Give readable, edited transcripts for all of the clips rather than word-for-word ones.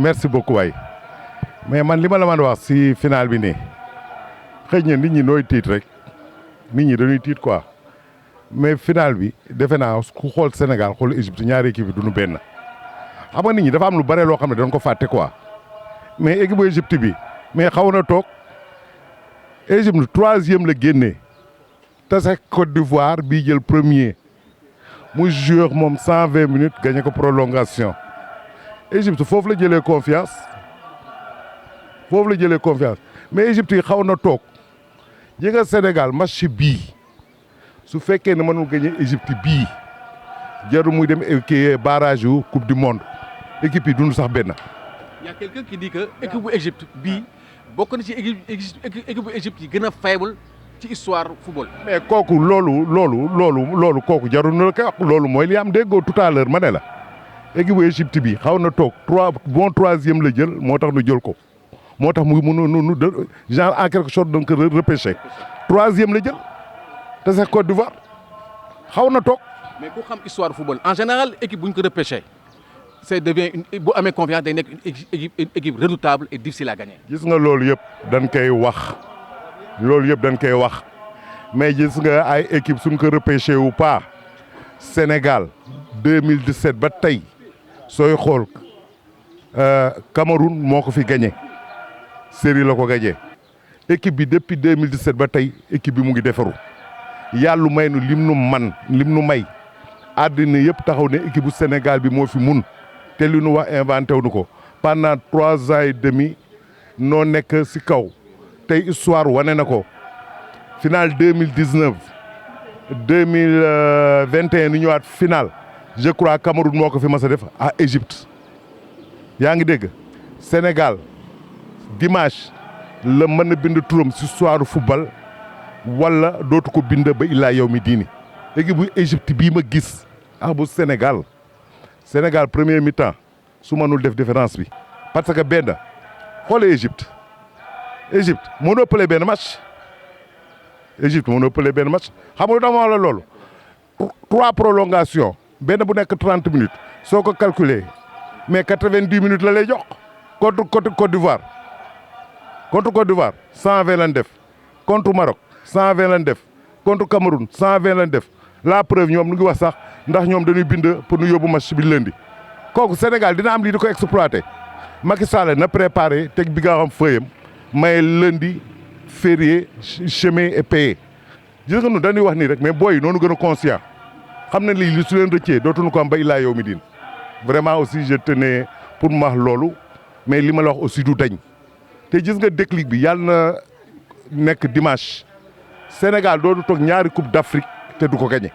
merci beaucoup waay mais man li ma la mën a wax si final bi nii xëy na nit ñi nooy tiit rek nit ñi dañuy tiit quoi mais final bi defe naa ku xool Sénégal xool Égypte ñaari équipe bi duñu benn xam nga nit ñi dafa am lu bare loo xam ne dañ ko fàtte quoi mais équipe bu Égypte bi mais xaw na toog Égypte 3e la génnee tase Côte d'Ivoire bii jël premier mu joué moom 120 minutes gagné ko prolongation Égypte foofu la jëlee confiance mais Égypte yi xaw na toog yi nga Sénégal match bii su fekkee ne mënul gagné Égypte bii jarul muy dem kii barrage yu coupe du monde équipe yi dund sax benn. y a quelqu'un qui dit que équipe bu Égypte bii bokk na ci équipe bu Égypte yi gën a faible ci histoire football. mais kooku loolu kooku jarul na la koy wax loolu mooy li am déggoo tout à l'heure ma ne la équipe bu Égypte bi xaw na toog 3e la jël moo tax nu jël ko moo tax mu nu genre en quelque sorte donc repêché 3e la jël te c'est Côte d'Ivoire xaw na toog. mais ku xam histoire football en général équipe bu ñu ko repêché c'est devient bu amee confiance day nekk une équipe redoutable et difficile à gagner. gis nga loolu yëpp dañ koy wax mais gis nga ay équipe suñ ko repêché ou pas Sénégal 2017 ba tey sooy xool Cameroun moo ko fi gagné série la ko gagné équipe bi depuis 2017 ba tey équipe bi mu ngi defaru yàlla may nu lim nu may àddina yëpp taxaw ne équipe bu Sénégal bi moo fi mun te li nu wax inventé wu nu ko pendant 3 ans et demi noo nekk si kaw tey histoire wane na ko final 2019 2021 ni ñëwaat final je crois Cameroun moo ko fi mas a def à Égypte yaa ngi dégg Sénégal dimanche la mën a bind turam si histoire football wala dootu ko bind ba illaa yow mi diini équipe bu Égypte bii ma gis ak bu Sénégal premier mi-temps su mënul def différence bi parce que benn xoole Égypte moo ëppalee benn match xam nga lu tax ma wax la loolu 3 prolongations benn bu nekk 30 minutes soo ko calculer mais 90 minutes la lay jox contre Côte d'Ivoire 120 lañ def contre Maroc 120 lañ def contre Cameroun 120 lañ def la preuve ñoom nu ngi wax sax ndax ñoom dañuy bind pour nu yóbbu match bi lundi kooku Sénégal dina am lii di ko exploité Macky Sall na préparé teg bi nga xam fëyam may lundi férié chemin et payé gis nga nu dañuy wax nii rek mais booy yi noonu gën a conscient xam na lii li su leen rëccee dootuñu ko am ba illaa yow mi diin vraiment aussi je tenais pour ma wax loolu mais li ma la wax aussi du dañ te gis nga déclic bi yàlla na nekk dimanche Sénégal doodu toog ñaari coupe d'Afrique te du ko gagné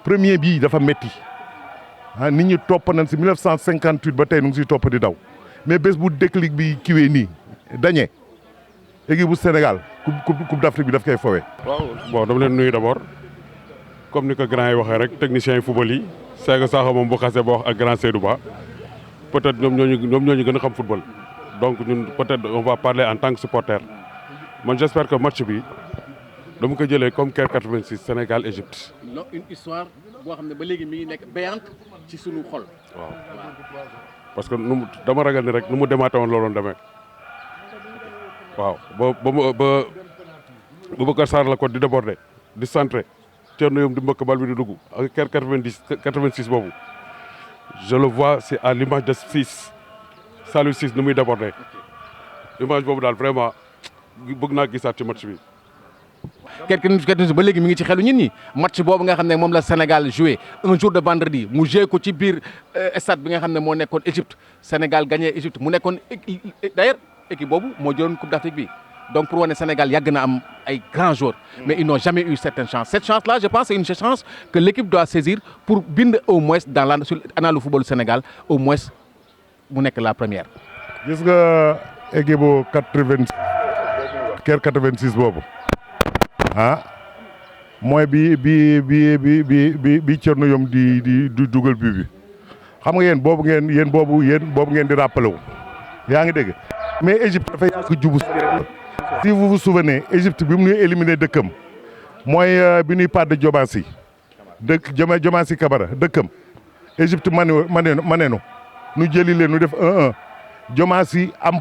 premier bii dafa metti nit ñi topp nañ si 1958 ba tey nu ngi siy topp di daw mais bés bu déclic bi kiwee nii dañee équipe bu Sénégal coupe d'Afrique bi daf koy fowee. waaw bon dama leen nuyu d'abord comme ni ko grand yi waxee rek techniciens yi football yi Sega Sakho moom bu xasee ba wax ak grand Seydou Ba peut-être ñoom ñooñu gën a xam football donc ñun peut-être on va parler en tant que supporter man j'espère que match bi dama ko jëlee comme Caire 86 Sénégal Égypte. non une histoire boo xam ne ba léegi mi ngi nekk béante ci sunu xol. waaw parce que dama ragal ni rek nu mu demaatee woon looloon demee waaw ba Boubacar Sarr la ko di déborder di centrer Thierno Youm di mbëkk bal bi di dugg ak Caire 86 boobu je le vois c'est à l'image de Saliou Ciss nu muy déborder image boobu daal vraiment bëgg naa gisaat ci match bi. quelque ba léegi mi ngi ci xelu nit ñi match boobu nga xam ne moom la Sénégal joué un jour de vendredi mu joué ko ci biir stade bi nga xam ne moo nekkoon Égypte Sénégal gagné Égypte mu nekkoon d'ailleurs équipe boobu moo jëloon Coupe d'Afrique bi donc pour wane Sénégal yàgg na am ay grands joueurs mais ils n'ont jamais eu cette chance là je pense c'est une chance que l'équipe doit saisir pour bind au moins dans l'annales du football Sénégal au moins mu nekk la première. gis nga équipe bu 86 boobu. mooy bi Thierno Youm di dugal bi xam nga yéen boobu ngeen di rappelé wu yaa ngi dégg mais Égypte dafa yàgg jubu si vous vous souvenez Égypte bi mu ñuy éliminé dëkkam mooy bi ñuy pàdd Diomansy Diomansy Kamara dëkkam Égypte maneenu nu jëli leen nu def 1-1 Diomaye am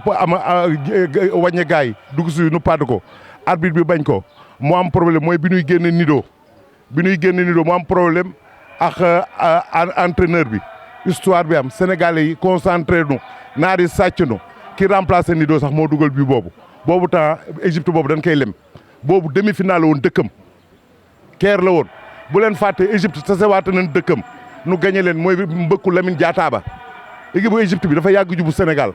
wàññe gars yi dugg si nu pàdd ko arbitre bi bañ ko mu am problème mooy bi ñuy génne nido mu am problème ak entraîneur bi histoire bi am sénégalais yi concentré nu naari sàcc nu ki remplacé nido sax moo dugal bi boobu temps Égypte boobu dañ koy lem boobu demi-finale la woon dëkkam Caire la woon bu leen fàtte Égypte tasewaate nañ dëkkam nu gagné leen mooy mbëkku Lamine Diatta ba équipe bu Égypte bi dafa yàgg jubu Sénégal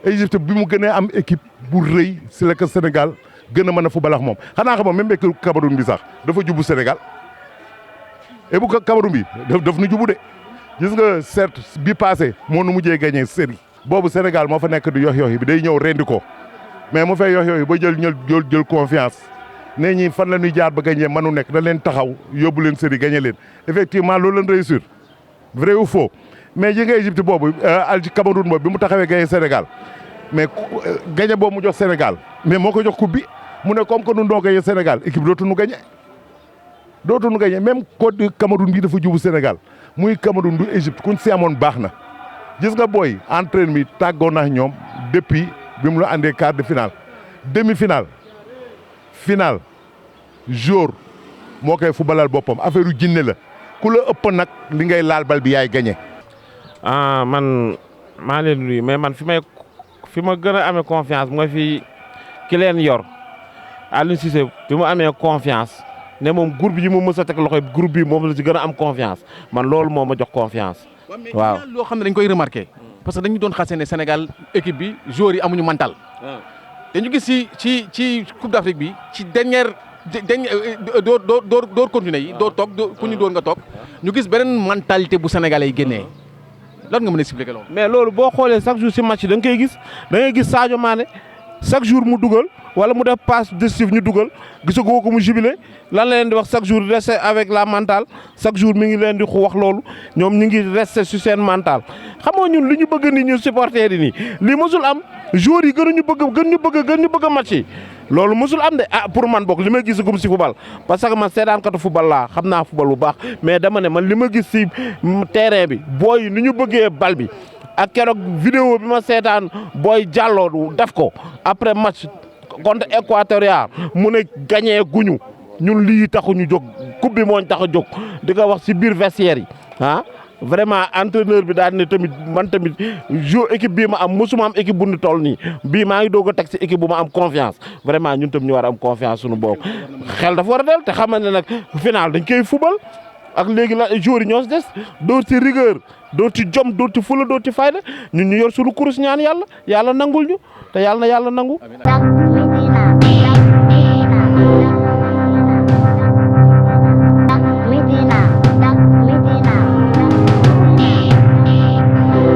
Égypte bi mu gënee am équipe bu rëy si la ko Sénégal gën a mën a football ak moom xanaa xam même équipe Cameroun bi sax dafa jubu Sénégal et bu Cameroun bi daf nu jubu de gis nga certes bi passé moo nu mujjee gagné série boobu Sénégal moo fa nekk di yox bi day ñëw rendi ko mais mu fay yox ba jël confiance ne ñi fan la ñuy jaar ba gagné manu nekk da leen taxaw yóbbu leen série gagné leen effectivement loolu leen réussir vrai ou faux mais yi nga Égypte boobu Cameroun boobu bi mu taxawee gagné Sénégal mais gagné boobu mu jox Sénégal mais moo ko jox coupe bi mu ne comme que nun doo gagné Sénégal équipe dootuñu gagné même côté Cameroun bi dafa jubu Sénégal muy Cameroun du Égypte kuñ si amoon baax na gis nga booy entraîne mi tàggoo na ñoom depuis bi mu la andee quart de finale demi-finale finale jour moo koy fubalal boppam affaire yu jinne la ku la ëpp nag li ngay laal bal bi yaay gagné. man maa leen nuyu mais man fi ma gën a amee confiance mooy fi ki leen yor Aliou Cissé fi mu amee confiance ne moom groupe yi mu mës a teg loxo groupe bi moom la ci gën a am confiance man loolu moo ma jox confiance. waaw mais loo xam ne dañ koy remarqué parce que dañu doon xasee ne Sénégal équipe bi joueurs yi amuñu mental. te ñu gis ci Coupe d'Afrique bi ci dernière door continuer yi doo toog ku ñu door nga toog ñu gis beneen mentalité bu sénégalais yi génnee lan nga mën a expliquer loolu. mais loolu boo xoolee chaque jour si match da nga koy gis Sadio Mané chaque jour mu dugal wala mu def passe décisive ñu dugal gisagoo ko mu jubilé lan la leen di wax chaque jour rester avec la mentale chaque jour mi ngi leen di wax loolu ñoom ñu ngi rester sur seen mental xam nga ñun li ñu bëgg ni ñun supporters yi nii lii mësul am joueurs yi gën ñu bëgg match yi loolu mësul am de pour man bokk li may gis gum si football parce que man seedaankatu football laa xam naa football bu baax mais dama ne man li ma gis si terrain bi booy ni ñu bëggee bal bi ak keroog vidéo bi ma seetaan booy jàlloo def ko après match contre Équatorial mu ne gagné guñu ñun lii taxu ñu jóg coupe bi mooñ tax a jóg di ko wax si biir vestiaire yi vraiment entraîneur bi daal ne tamit man tamit équipe bii ma am mosuma am équipe bu ñu toll nii bii maa ngi doog a teg si équipe bu ma am confiance vraiment ñun tam ñu war a am confiance suñu bopp xel dafa war a del te xam ne nag final dañ koy fubal ak léegi la joueurs yi ñoo si des door ci rigueur door ci jom door ci fula door ci fayda ñun ñu yor suñu kurus ñaan yàlla nangul ñu te yàlla na yàlla nangu.